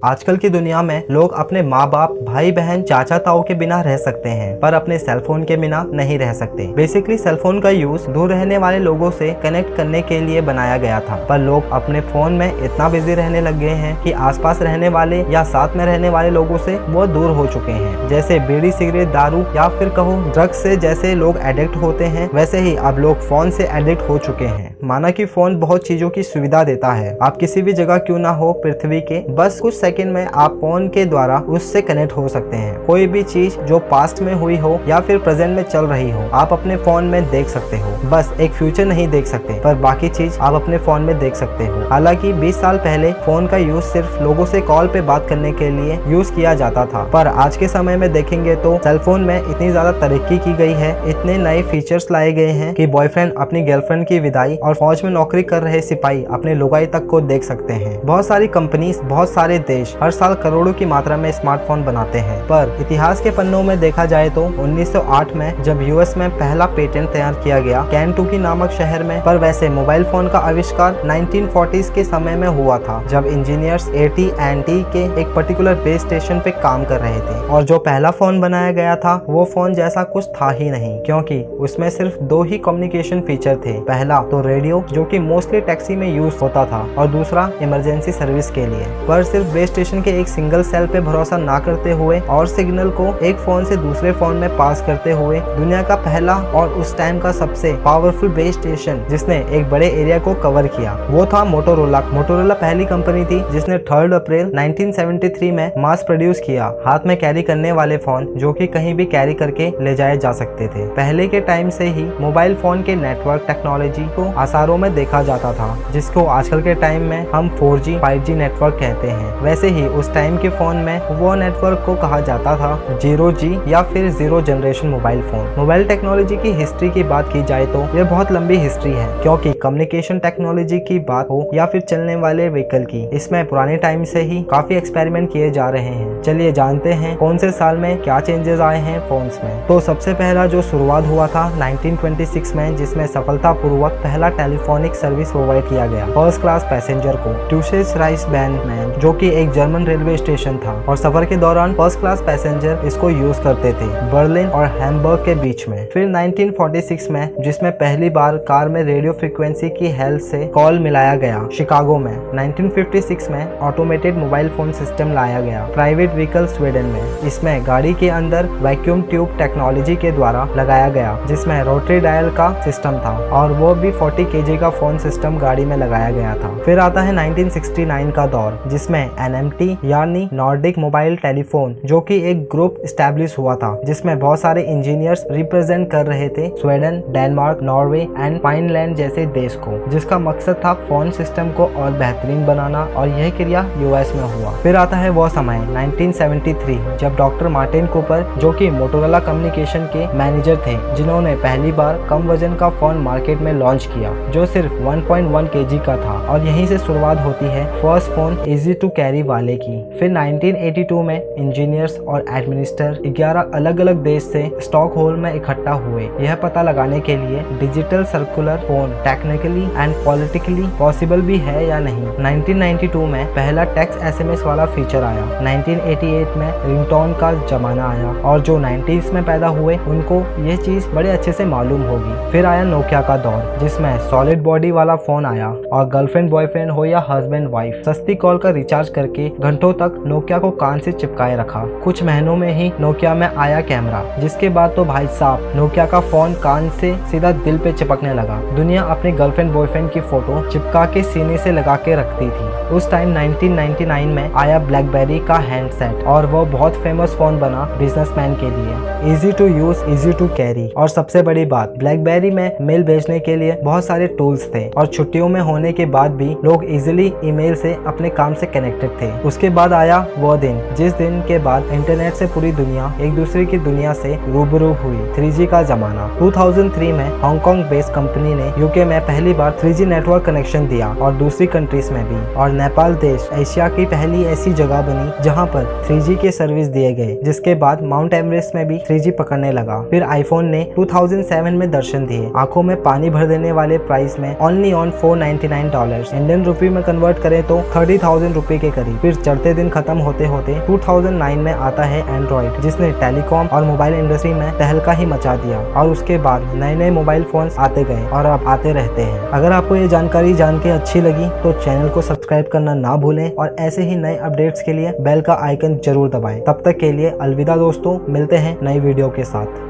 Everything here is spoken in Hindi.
आजकल की दुनिया में लोग अपने माँ बाप, भाई बहन, चाचा ताऊ के बिना रह सकते हैं, पर अपने सेलफोन के बिना नहीं रह सकते। बेसिकली सेलफोन का यूज दूर रहने वाले लोगों से कनेक्ट करने के लिए बनाया गया था, पर लोग अपने फोन में इतना बिजी रहने लग गए हैं कि आसपास रहने वाले या साथ में रहने वाले लोगों से वो दूर हो चुके हैं। जैसे बीड़ी, सिगरेट, दारू या फिर कहो ड्रग्स से जैसे लोग एडिक्ट होते हैं, वैसे ही अब लोग फोन से एडिक्ट हो चुके हैं। माना कि फोन बहुत चीजों की सुविधा देता है, आप किसी भी जगह क्यों ना हो पृथ्वी के, बस कुछ सेकंड में आप फोन के द्वारा उससे कनेक्ट हो सकते हैं। कोई भी चीज जो पास्ट में हुई हो या फिर प्रेजेंट में चल रही हो, आप अपने फोन में देख सकते हो। बस एक फ्यूचर नहीं देख सकते, पर बाकी चीज आप अपने फोन में देख सकते हो। हालांकि 20 साल पहले फोन का यूज सिर्फ लोगों से कॉल पे बात करने के लिए यूज किया जाता था, पर आज के समय में देखेंगे तो सेलफोन में इतनी ज्यादा तरक्की की गई है, इतने नए फीचर्स लाए गए हैं कि बॉयफ्रेंड अपनी गर्लफ्रेंड की विदाई और फौज में नौकरी कर रहे सिपाही अपने लुगाई तक को देख सकते हैं। बहुत सारी कंपनीज, बहुत सारे देश हर साल करोड़ों की मात्रा में स्मार्टफोन बनाते हैं, पर इतिहास के पन्नों में देखा जाए तो 1908 में जब यूएस में पहला पेटेंट तैयार किया गया कैंटुकी नामक शहर में, पर वैसे मोबाइल फोन का आविष्कार 1940s के समय में हुआ था, जब इंजीनियर्स AT&T के एक पर्टिकुलर बेस स्टेशन पे काम कर रहे थे। और जो पहला फोन बनाया गया था वो फोन जैसा कुछ था ही नहीं, क्योंकि उसमें सिर्फ 2 ही कम्युनिकेशन फीचर थे। पहला तो रेडियो, जो कि मोस्टली टैक्सी में यूज होता था, और दूसरा इमरजेंसी सर्विस के लिए। पर सिर्फ बेस स्टेशन के एक सिंगल सेल पे भरोसा ना करते हुए और सिग्नल को एक फोन से दूसरे फोन में पास करते हुए दुनिया का पहला और उस टाइम का सबसे पावरफुल बेस स्टेशन जिसने एक बड़े एरिया को कवर किया, वो था मोटोरोला। मोटोरोला पहली कंपनी थी जिसने 3 अप्रैल 1973 में मास प्रोड्यूस किया हाथ में कैरी करने वाले फोन, जो कि कहीं भी कैरी करके ले जाए जा सकते थे। पहले के टाइम से ही मोबाइल फोन के नेटवर्क टेक्नोलॉजी को आसारों में देखा जाता था, जिसको आजकल के टाइम में हम 4G 5G नेटवर्क कहते हैं। वैसे ही उस टाइम के फोन में वो नेटवर्क को कहा जाता था 0G या फिर 0 generation mobile phone. Mobile technology की हिस्ट्री की बात की जाए तो ये बहुत लंबी हिस्ट्री है, क्योंकि कम्युनिकेशन टेक्नोलॉजी की बात हो या फिर चलने वाले व्हीकल की, इसमें पुराने टाइम से ही काफी एक्सपेरिमेंट किए जा रहे हैं। चलिए जानते हैं कौन से साल में क्या चेंजेस आए हैं फोन्स में। तो सबसे पहला जो शुरुआत हुआ था 1926 में, जिसमें सफलतापूर्वक पहला टेलीफोनिक सर्विस प्रोवाइड किया गया फर्स्ट क्लास पैसेंजर को ट्यूशेस राइस बैंड में, जो कि एक जर्मन रेलवे स्टेशन था, और सफर के दौरान फर्स्ट क्लास पैसेंजर इसको यूज करते थे बर्लिन और हैम्बर्ग के बीच में। फिर 1946 में, जिसमें पहली बार कार में रेडियो फ्रीक्वेंसी की हेल्प से कॉल मिलाया गया शिकागो में। 1956 में ऑटोमेटेड मोबाइल फोन सिस्टम लाया गया प्राइवेट व्हीकल स्वीडन में। इसमें गाड़ी के अंदर वैक्यूम ट्यूब टेक्नोलॉजी के द्वारा लगाया गया, जिसमें रोटरी डायल का सिस्टम था, और वो भी 40 kg का फोन सिस्टम गाड़ी में लगाया गया था। फिर आता है 1969 का दौर, जिसमें NMT यानी नॉर्डिक मोबाइल टेलीफोन, जो कि एक ग्रुप स्टैब्लिश हुआ था, जिसमें बहुत सारे इंजीनियर्स रिप्रेजेंट कर रहे थे स्वीडन, डेनमार्क, नॉर्वे एंड फाइनलैंड जैसे देश को, जिसका मकसद था फोन सिस्टम को और बेहतरीन बनाना, और यह क्रिया US में हुआ। फिर आता है वो समय 1973, जब डॉक्टर मार्टिन कूपर, जो कि मोटोरोला कम्युनिकेशन के मैनेजर थे, जिन्होंने पहली बार कम वजन का फोन मार्केट में लॉन्च किया, जो सिर्फ 1.1 kg का था, और यहीं से शुरुआत होती है first phone easy to carry वाले की। फिर 1982 में इंजीनियर्स और एडमिनिस्टर 11 अलग अलग देश से स्टॉकहोल्म में इकट्ठा हुए, यह पता लगाने के लिए digital circular phone technically and politically possible भी है या नहीं। 1992 में पहला टेक्स्ट SMS वाला फीचर आया। 1988 में रिंगटोन का जमाना आया, और जो 90s में पैदा हुए उनको यह चीज बड़े अच्छे से मालूम होगी। फिर आया नोकिया का दौर, जिसमें सॉलिड बॉडी वाला फोन आया, और गर्लफ्रेंड बॉयफ्रेंड हो या हस्बैंड वाइफ, सस्ती कॉल का रिचार्ज करके घंटों तक नोकिया को कान से चिपकाए रखा। कुछ महीनों में ही नोकिया में आया कैमरा, जिसके बाद तो भाई साहब नोकिया का फोन कान से सीधा दिल पे चिपकने लगा। दुनिया अपनी गर्लफ्रेंड बॉयफ्रेंड की फोटो चिपका के सीने से लगा के रखती थी। उस टाइम 1999 में आया ब्लैकबेरी का हैंडसेट, और वो बहुत फेमस फोन बना बिजनेसमैन के लिए। Easy to use, easy to carry, और सबसे बड़ी बात, ब्लैकबेरी में मेल भेजने के लिए बहुत सारे टूल्स थे, और छुट्टियों में होने के बाद भी लोग इजीली ईमेल से अपने काम से कनेक्टेड थे। उसके बाद आया वो दिन, जिस दिन के बाद इंटरनेट से पूरी दुनिया एक दूसरे की दुनिया से रूबरू हुई, 3G का जमाना। 2003 में हांगकांग बेस्ड कंपनी ने यूके में पहली बार 3G नेटवर्क कनेक्शन दिया, और दूसरी कंट्रीज में भी। और नेपाल देश एशिया की पहली ऐसी जगह बनी जहां पर 3G के सर्विस दिए गए, जिसके बाद माउंट एवरेस्ट में भी 3G पकड़ने लगा। फिर आईफोन ने 2007 में दर्शन दिए, आंखों में पानी भर देने वाले प्राइस में, ओनली ऑन $499। इंडियन रुपये में कन्वर्ट करें तो 30,000 रुपए के करीब। रही। फिर चढ़ते दिन खत्म होते होते 2009 में आता है एंड्रॉइड, जिसने टेलीकॉम और मोबाइल इंडस्ट्री में तहलका ही मचा दिया। और उसके बाद नए नए मोबाइल फोन्स आते गए और अब आते रहते हैं। अगर आपको ये जानकारी जान के अच्छी लगी तो चैनल को सब्सक्राइब करना ना भूलें और ऐसे ही नए अपडेट्स के लिए बेल का आइकन जरूर दबाएं। तब तक के लिए अलविदा दोस्तों, मिलते हैं नई वीडियो के साथ।